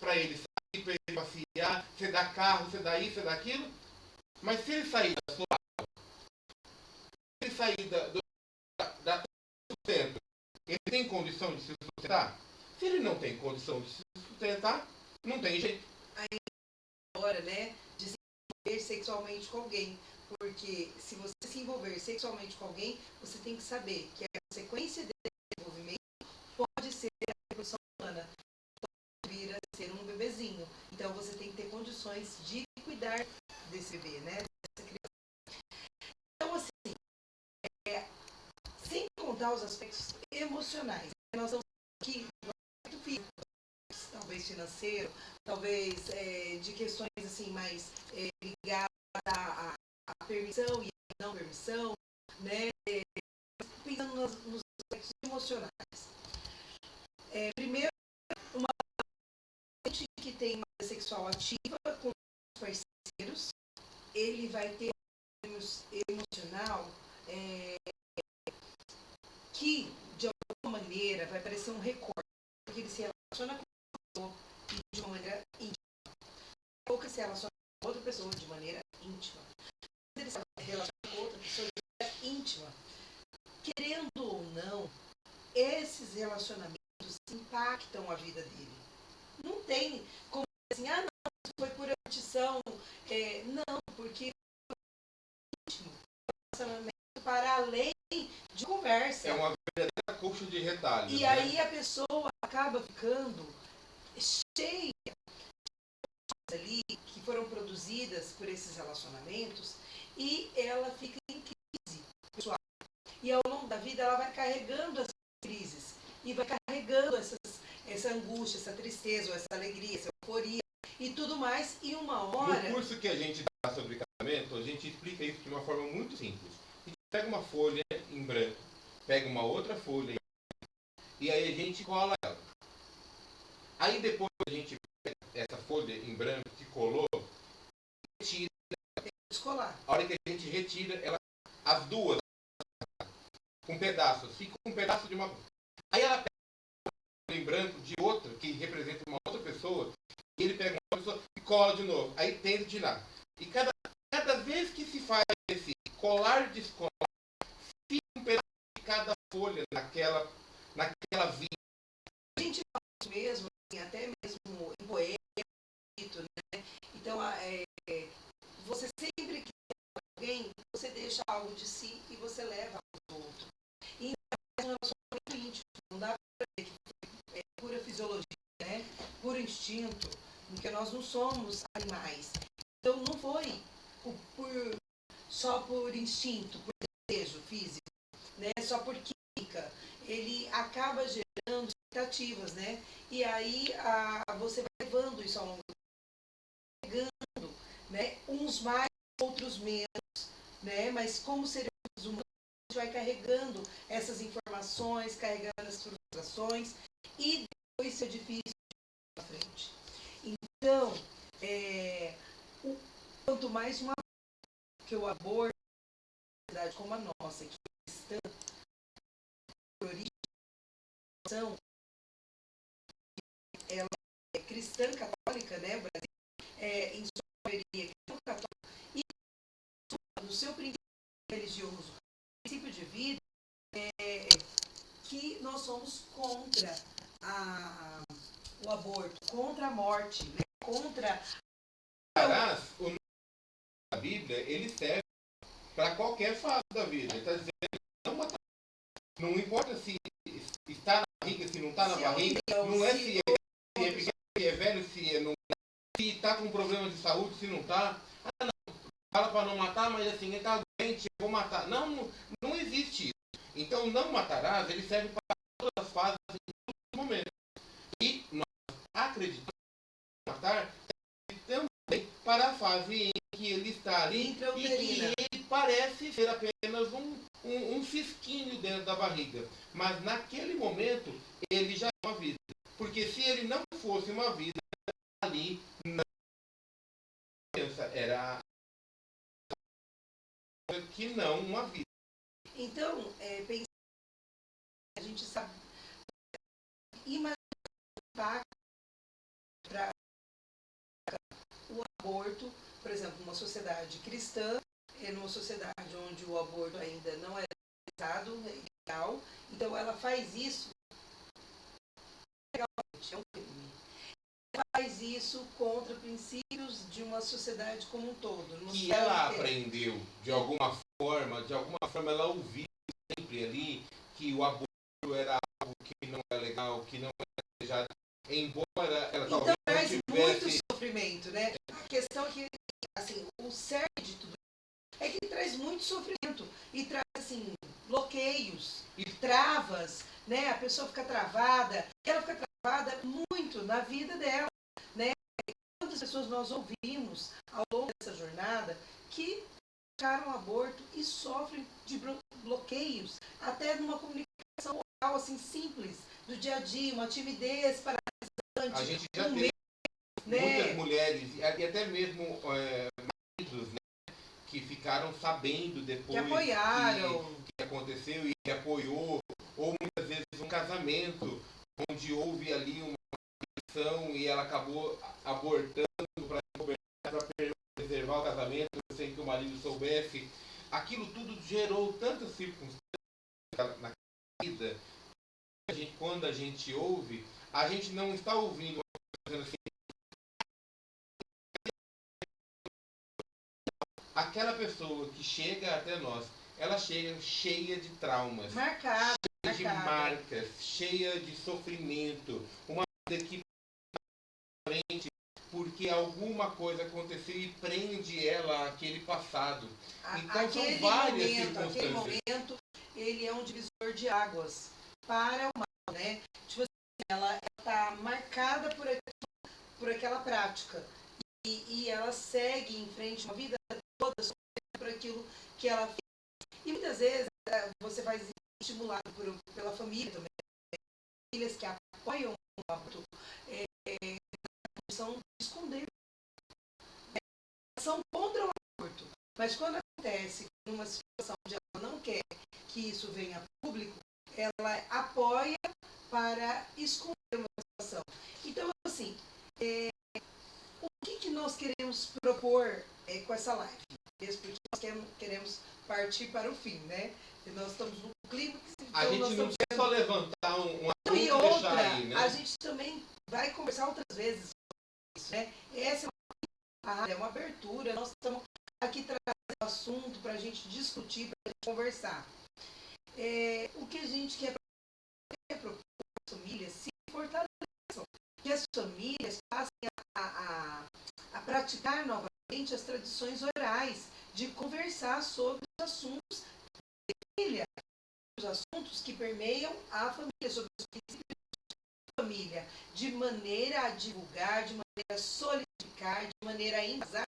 Speaker 1: para ele sair, para ele passear, você dá carro, você dá isso, você dá aquilo. Mas se ele sair da sua água, se ele sair da sustento, ele tem condição de se sustentar? Se ele não tem condição de se sustentar, não tem jeito.
Speaker 2: Aí, hora, né, de se envolver sexualmente com alguém. Porque se você se envolver sexualmente com alguém, você tem que saber que a consequência desse envolvimento pode ser a reprodução humana, pode vir a ser um bebezinho. Então você tem que ter condições de cuidar desse bebê, né? Dessa criança. Então, assim, sem contar os aspectos emocionais, nós estamos aqui muito físicos, talvez financeiro, talvez de questões assim mais ligadas à permissão e à não permissão, né? Pensando nos aspectos emocionais. Primeiro, uma gente que tem uma vida sexual ativa com os parceiros, ele vai ter um emocional que, de alguma maneira, vai parecer um recorte, porque ele se relaciona com uma pessoa de uma maneira íntima. Ou que se relaciona com outra pessoa de maneira íntima. Ele se relaciona com outra pessoa de maneira íntima. Querendo ou não, esses relacionamentos impactam a vida dele. Não tem como dizer assim, não, isso foi por opção. Não, porque é íntimo. Relacionamento para além de conversa.
Speaker 1: É uma verdadeira colcha de retalhos.
Speaker 2: E aí a pessoa acaba ficando cheia de coisas ali que foram produzidas por esses relacionamentos e ela fica em crise pessoal. E ao longo da vida ela vai carregando essas crises e vai carregando essa angústia, essa tristeza, essa alegria, essa euforia e tudo mais. E uma hora...
Speaker 1: No curso que a gente dá sobre casamento, a gente explica isso de uma forma muito simples. A gente pega uma folha em branco, pega uma outra folha em branco, e aí a gente cola ela. Aí depois a gente pega essa folha em branco que colou, retira.
Speaker 2: Descolar.
Speaker 1: A hora que a gente retira, ela, as duas, com pedaços, fica um pedaço de uma. Aí ela pega uma folha em branco de outra, que representa uma outra pessoa, e ele pega uma pessoa e cola de novo. Aí tenta tirar. E cada vez que se faz esse colar e descolar, fica um pedaço de cada folha naquela vida.
Speaker 2: A gente faz isso mesmo, até mesmo em poema, né? Então, você sempre que tem alguém, você deixa algo de si e você leva ao outro. E é um relacionamento íntimo, não dá para ver que é pura fisiologia, né? Puro instinto, porque nós não somos animais. Então, não foi só por instinto, por desejo físico, né? Só por química. Ele acaba gerando expectativas, né? E aí você vai levando isso ao longo do tempo, pegando, né? Uns mais, outros menos, né? Mas como seres humanos, a gente vai carregando essas informações, carregando as frustrações e depois isso é difícil de ir para frente. Então, quanto mais uma que eu abordo uma sociedade como a nossa, que é cristã, por origem, ela é cristã católica, né? O Brasil em sua maioria cristão católico, e no seu princípio religioso, princípio de vida, que nós somos contra o aborto, contra a morte, né? Contra...
Speaker 1: O nome da Bíblia, ele serve para qualquer fase da vida. Ele está dizendo, não importa se está na barriga, se não está na barriga, não é se é pequeno, se é velho, se é não, se está tá com problema de saúde, se não tá. Ah, não, fala para não matar, mas assim, ele tá doente, eu vou matar. Não, não existe isso. Então, não matarás, ele serve para todas as fases, em todos os momentos. E nós acreditamos em matar também para a fase em que ele está ali e que ele parece ser apenas um cisquinho dentro da barriga. Mas naquele momento, ele já é uma vida. Porque se ele não fosse uma vida, ali não era que não uma vida.
Speaker 2: Então, a gente sabe imaginar para o aborto, por exemplo, numa sociedade cristã, numa sociedade onde o aborto ainda não é legal, então ela faz isso, é um crime. Ela faz isso contra princípios de uma sociedade como um todo.
Speaker 1: Que ela aprendeu, de alguma forma ela ouviu sempre ali que o aborto era algo que não é legal, que não é desejado, embora ela
Speaker 2: então
Speaker 1: talvez
Speaker 2: traz
Speaker 1: não tivesse...
Speaker 2: muito sofrimento, né? A questão é que, assim, o cerne de tudo é que traz muito sofrimento e traz, assim, bloqueios, travas, né? A pessoa fica travada, ela fica travada muito na vida dela, né? Quantas pessoas nós ouvimos ao longo dessa jornada que praticaram aborto e sofrem de bloqueios, até numa comunicação oral, assim, simples, do dia a dia, uma timidez paralisante.
Speaker 1: A gente já teve muitas mulheres, e até mesmo maridos, né, que ficaram sabendo depois
Speaker 2: que apoiaram,
Speaker 1: que aconteceu e que apoiou, ou muitas vezes um casamento onde houve ali uma questão e ela acabou abortando para preservar o casamento sem que o marido soubesse. Aquilo tudo gerou tantas circunstâncias na vida. Quando a gente ouve, a gente não está ouvindo assim, aquela pessoa que chega até nós, ela chega cheia de traumas, cheia de marcas, cheia de sofrimento, uma vida que frente porque alguma coisa aconteceu e prende ela àquele passado. Então são várias circunstâncias.
Speaker 2: Aquele momento, ele é um divisor de águas para o mal, né? Tipo assim, ela está marcada por aquela prática e ela segue em frente uma vida toda por aquilo que ela fez. E muitas vezes você vai estimulado pela família também, famílias que apoiam o aborto, são de esconder, né? São contra o aborto, mas quando acontece numa situação onde ela não quer que isso venha a público, ela apoia para esconder uma situação. Então, assim, o que nós queremos propor com essa live? Porque nós queremos partir para o fim, né? E nós estamos no clima que
Speaker 1: a gente não quer só levantar um assunto
Speaker 2: e outra,
Speaker 1: deixar aí, né?
Speaker 2: A gente também vai conversar outras vezes sobre isso, né? Essa é uma abertura, nós estamos aqui trazendo assunto para a gente discutir, para a gente conversar. O que a gente quer propor as famílias se fortaleçam, que as famílias passem a praticar novamente as tradições orais, de conversar sobre os assuntos da família, os assuntos que permeiam a família, sobre os princípios da família, de maneira a divulgar, de maneira a solidificar, de maneira a embasar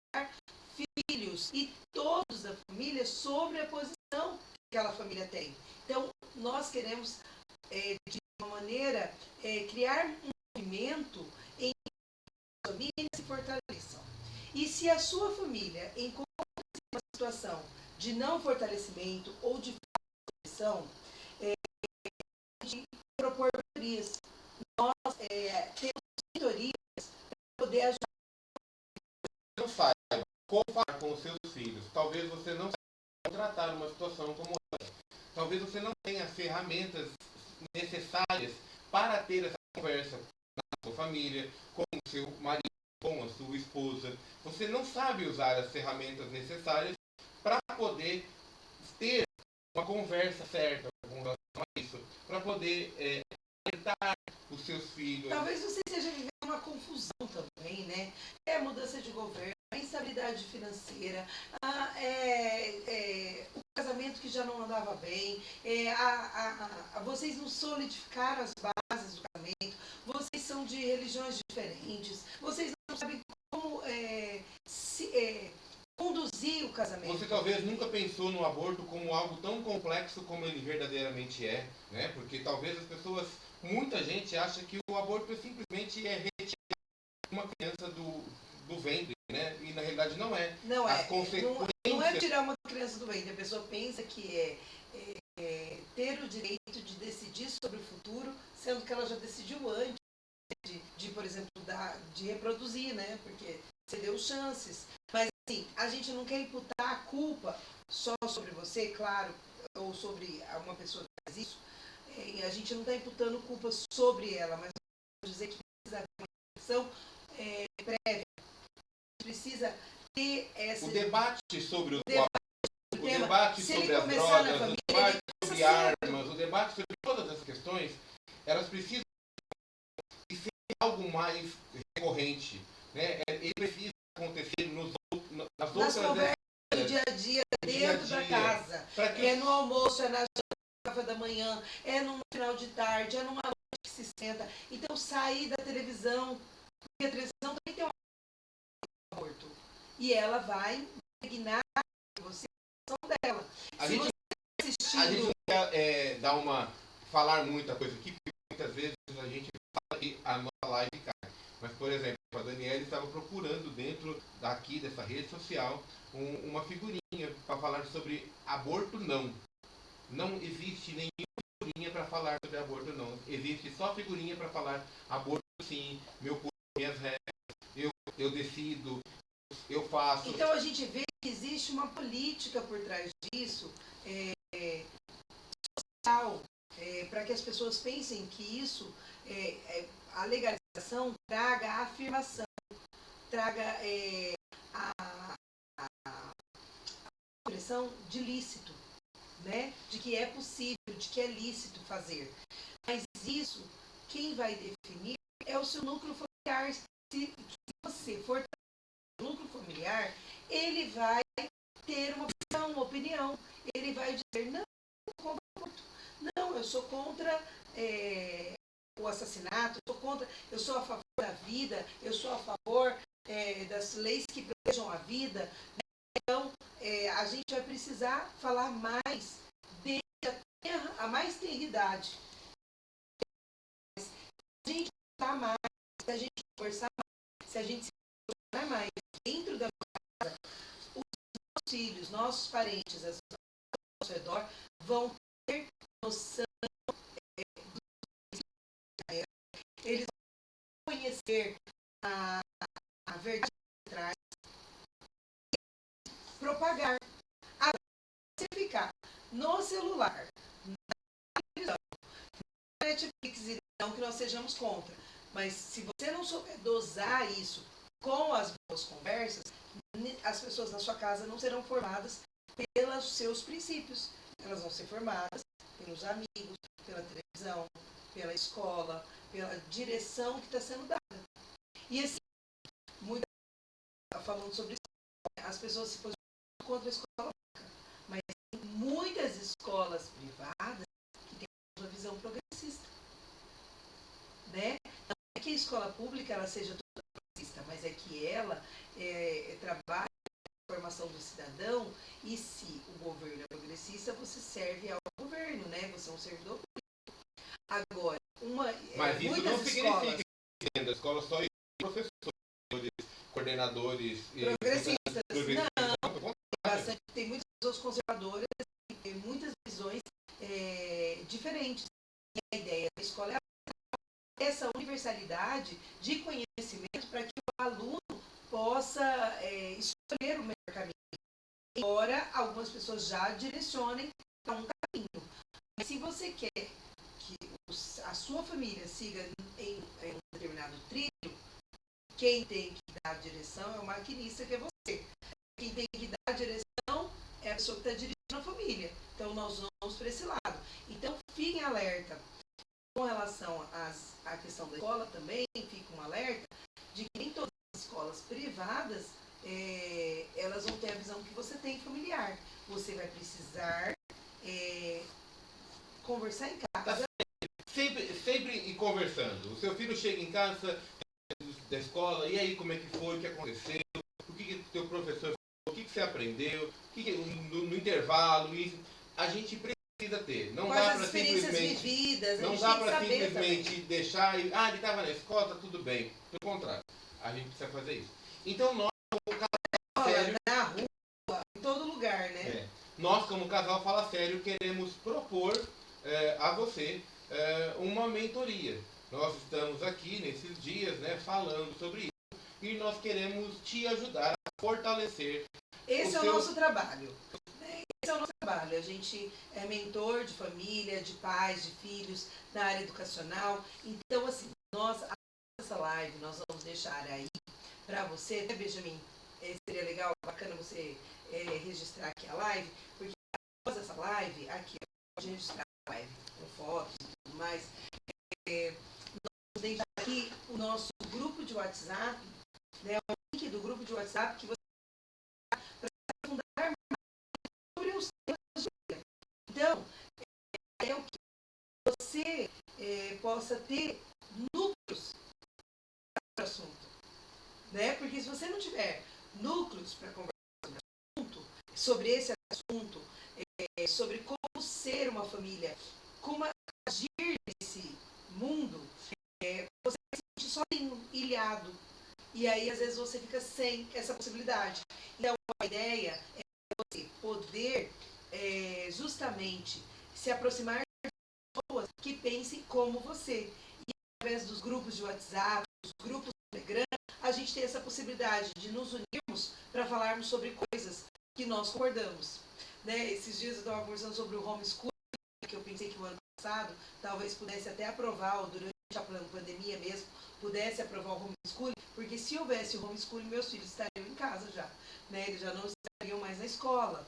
Speaker 2: filhos e todos da família sobre a posição que aquela família tem. Então, nós queremos, de uma maneira, criar um movimento em que as famílias se fortaleçam. E se a sua família encontra uma situação de não fortalecimento ou de fortalecimento, a gente propor mentorias. Nós temos mentorias para poder ajudar.
Speaker 1: Não saiba como falar com os seus filhos. Talvez você não saiba tratar uma situação como essa. Talvez você não tenha ferramentas necessárias para ter essa conversa na sua família, com o seu marido, com a sua esposa. Você não sabe usar as ferramentas necessárias para poder ter uma conversa certa com relação a isso, para poder alertar os seus filhos.
Speaker 2: Talvez você esteja vivendo uma confusão também, né? mudança de governo, a instabilidade financeira, o casamento que já não andava bem, vocês não solidificaram as bases do casamento, vocês são de religiões diferentes, vocês não sabem como conduzir o casamento.
Speaker 1: Você talvez nunca pensou no aborto como algo tão complexo como ele verdadeiramente é, né? Porque talvez as pessoas, muita gente acha que o aborto simplesmente é retirar uma criança do ventre, né? E na realidade não é.
Speaker 2: Não
Speaker 1: As
Speaker 2: é.
Speaker 1: consequências...
Speaker 2: Não é tirar uma criança do ventre. A pessoa pensa que é ter o direito de decidir sobre o futuro, sendo que ela já decidiu antes de por exemplo, de reproduzir, né? Porque você deu chances. Mas assim, a gente não quer imputar a culpa só sobre você, claro, ou sobre uma pessoa que faz isso. A gente não está imputando culpa sobre ela, mas dizer que precisa haver uma reflexão prévia. Precisa ter essa...
Speaker 1: O debate sobre o
Speaker 2: tema.
Speaker 1: debate
Speaker 2: Se
Speaker 1: sobre
Speaker 2: ele
Speaker 1: as
Speaker 2: começar
Speaker 1: drogas,
Speaker 2: na
Speaker 1: o
Speaker 2: família,
Speaker 1: debate
Speaker 2: ele
Speaker 1: sobre
Speaker 2: começa
Speaker 1: armas, o debate sobre todas essas questões, elas precisam ser algo mais recorrente, né? Ele precisa acontecer nas outras
Speaker 2: conversas do dia a dia, dentro da casa. É no almoço, é na janta, no café da manhã, é no final de tarde, é numa noite que se senta. Então, sair da televisão, porque a televisão também tem um aborto. E ela vai impregnar você a ação dela.
Speaker 1: A
Speaker 2: Se
Speaker 1: gente,
Speaker 2: você
Speaker 1: assistindo... a gente não quer falar muita coisa aqui, porque muitas vezes a gente fala que a nossa live cai. Mas, por exemplo, a Daniela estava procurando dentro daqui dessa rede social uma figurinha para falar sobre aborto não. Não existe nenhuma figurinha para falar sobre aborto não. Existe só figurinha para falar aborto sim, meu corpo, minhas regras, eu decido, eu faço.
Speaker 2: Então a gente vê que existe uma política por trás disso, social, para que as pessoas pensem que isso, a legalização traga a afirmação, traga a expressão de lícito, né? De que é possível, de que é lícito fazer. Mas isso, quem vai definir é o seu núcleo familiar. Se você for no núcleo familiar, ele vai ter uma visão, uma opinião. Ele vai dizer, não, eu sou contra o aborto. Não, eu sou contra o assassinato, eu sou a favor da vida, eu sou a favor das leis que protejam a vida. Então, a gente vai precisar falar mais desde a mais tenra idade. Se a gente falar mais, se a gente conversar mais, se a gente se posicionar mais dentro da casa, os nossos filhos, nossos parentes, as pessoas ao nosso redor vão ter noção eles vão conhecer a verdade por trás, propagar. Agora, se ficar no celular, na televisão, na Netflix, não que nós sejamos contra, mas se você não souber dosar isso com as boas conversas, as pessoas na sua casa não serão formadas pelos seus princípios. Elas vão ser formadas pelos amigos, pela televisão, pela escola, pela direção que está sendo dada. E assim, falando sobre isso, as pessoas se posicionam contra a escola pública, mas tem muitas escolas privadas que têm uma visão progressista. Né? Não é que a escola pública ela seja toda progressista, mas é que ela trabalha na formação do cidadão, e se o governo é progressista, você serve ao governo, né? Você é um servidor público. Agora,
Speaker 1: mas isso
Speaker 2: muitas
Speaker 1: não significa que dentro da escola só professores, coordenadores
Speaker 2: progressistas. Não, tem muitas pessoas conservadoras e tem muitas visões diferentes. E a ideia da escola é essa universalidade de conhecimento para que o aluno possa escolher o melhor caminho. Embora algumas pessoas já direcionem para um caminho. Mas se você quer que a sua família siga em um determinado trilho, quem tem que dar a direção é o maquinista, que é você. Quem tem que dar a direção é a pessoa que está dirigindo a família. Então nós vamos para esse lado. Então fiquem alerta. Com relação à questão da escola também, fica um alerta de que nem todas as escolas privadas, elas vão ter a visão que você tem familiar. Você vai precisar conversar em casa.
Speaker 1: Sempre ir conversando. O seu filho chega em casa da escola, e aí como é que foi, o que aconteceu, o que o teu professor falou, o que você aprendeu, no intervalo, isso. A gente precisa ter. Não
Speaker 2: Quais
Speaker 1: dá
Speaker 2: as
Speaker 1: para
Speaker 2: experiências
Speaker 1: simplesmente.
Speaker 2: vividas, a
Speaker 1: Não
Speaker 2: gente
Speaker 1: dá
Speaker 2: tem que
Speaker 1: para
Speaker 2: saber
Speaker 1: simplesmente
Speaker 2: também.
Speaker 1: deixar e. Ah, ele estava na escola, tá tudo bem. Pelo contrário, a gente precisa fazer isso. Então nós, como casal sério.
Speaker 2: Na rua, em todo lugar, né?
Speaker 1: Nós, como casal Fala Sério, queremos propor a você uma mentoria. Nós estamos aqui nesses dias, né, falando sobre isso e nós queremos te ajudar a fortalecer.
Speaker 2: Esse é o nosso trabalho. Esse é o nosso trabalho. A gente é mentor de família, de pais, de filhos, na área educacional. Então, assim, essa live, nós vamos deixar aí para você, até Benjamin, seria legal, bacana você registrar aqui a live, porque após essa live, aqui, pode registrar a live com fotos e tudo mais. Nós vamos deixar aqui o nosso grupo de WhatsApp, né, o link do grupo de WhatsApp que você para aprofundar mais sobre os temas de vida. Então, é o que você possa ter núcleos para o assunto. Né? Porque se você não tiver núcleos para conversar sobre esse assunto, sobre como ser uma família, como agir nesse mundo, você se sente sozinho, ilhado. E aí, às vezes, você fica sem essa possibilidade. Então, a ideia é você poder justamente se aproximar de pessoas que pensem como você. E através dos grupos de WhatsApp, dos grupos do Telegram, a gente tem essa possibilidade de nos unirmos para falarmos sobre coisas que nós concordamos. Né? Esses dias eu estava conversando sobre o homeschooling, que eu pensei que o ano passado talvez pudesse até aprovar, ou durante a pandemia mesmo, pudesse aprovar o homeschooling, porque se houvesse o homeschooling, meus filhos estariam em casa já. Né? Eles já não estariam mais na escola.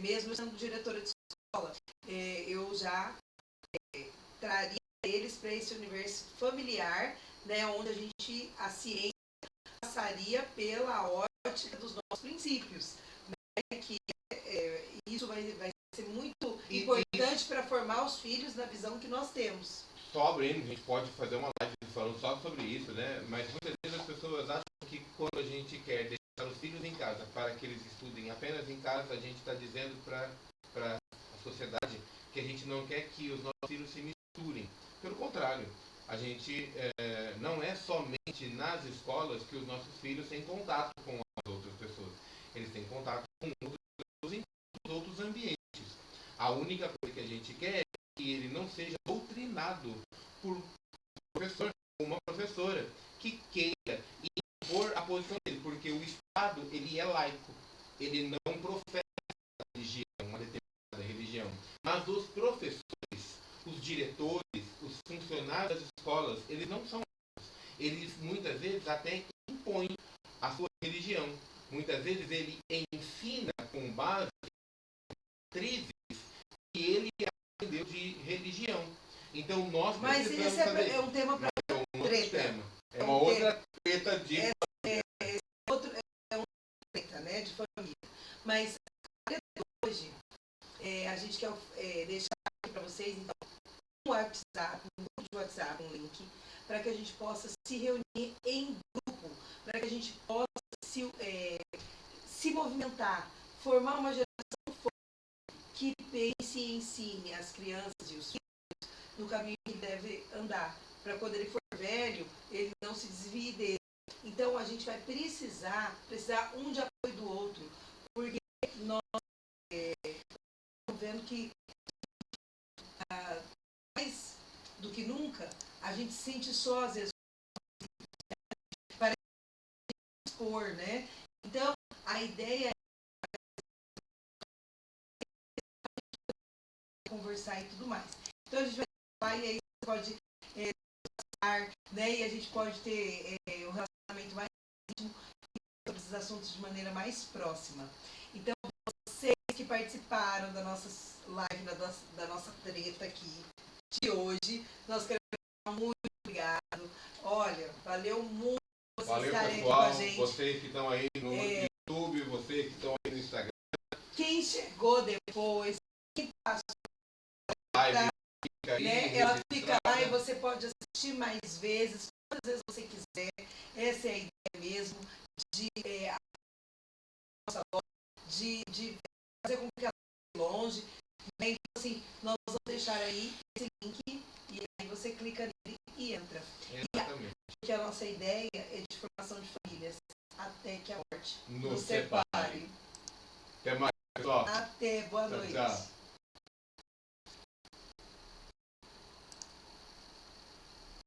Speaker 2: Mesmo sendo diretora de escola, eu já traria eles para esse universo familiar, né? Onde a ciência passaria pela ótica dos nossos princípios, né? Que isso vai ser muito importante para formar os filhos na visão que nós temos.
Speaker 1: Só abrindo, a gente pode fazer uma live falando só sobre isso, né? Mas muitas vezes as pessoas acham que quando a gente quer deixar os filhos em casa para que eles estudem apenas em casa, a gente está dizendo para a sociedade que a gente não quer que os nossos filhos se misturem. Pelo contrário, a gente não é somente nas escolas que os nossos filhos têm contato com as outras pessoas. Eles têm contato com outros ambientes. A única coisa que a gente quer é que ele não seja doutrinado por um professor ou uma professora que queira impor a posição dele, porque o Estado ele é laico, ele não professa religião, uma determinada religião, mas os professores, os diretores, os funcionários das escolas, eles não são laicos. Eles muitas vezes até impõem a sua religião. Muitas vezes ele ensina com base em matrizes que ele aprendeu de religião. Então nós precisamos fazer
Speaker 2: é um tema para
Speaker 1: outro tema. É uma outra treta de
Speaker 2: treta, né, de família. Mas hoje a gente quer deixar aqui para vocês então um WhatsApp, um grupo de WhatsApp, um link para que a gente possa se reunir em grupo, para que a gente possa se movimentar, formar uma geração que pense e ensine as crianças e os filhos no caminho que deve andar, para quando ele for velho, ele não se desvie dele. Então a gente vai precisar um de apoio do outro, porque nós estamos vendo que mais do que nunca a gente se sente só às vezes para expor, né? Então a ideia é conversar e tudo mais. Então a gente vai falar e aí você pode né? E a gente pode ter um relacionamento mais íntimo sobre esses assuntos de maneira mais próxima. Então, vocês que participaram da nossa live, da nossa treta aqui de hoje, nós queremos muito obrigado. Olha, valeu muito você
Speaker 1: Valeu,
Speaker 2: estarem aqui com
Speaker 1: pessoal.
Speaker 2: a gente.
Speaker 1: Vocês que estão aí no YouTube, vocês que estão aí no Instagram.
Speaker 2: Quem chegou depois, quem passou,
Speaker 1: Live, fica aí,
Speaker 2: né? Ela fica lá e
Speaker 1: registrada.
Speaker 2: você pode assistir mais vezes, quantas vezes você quiser. Essa é a ideia mesmo, de, de fazer com que ela fique longe. Né? Então, assim, nós vamos deixar aí esse link e aí você clica nele e entra.
Speaker 1: Exatamente.
Speaker 2: Porque a nossa ideia é de formação de famílias até que a morte
Speaker 1: Nos
Speaker 2: separe.
Speaker 1: separe. Até mais, pessoal.
Speaker 2: Até, boa
Speaker 1: Tchau,
Speaker 2: noite.
Speaker 1: tchau.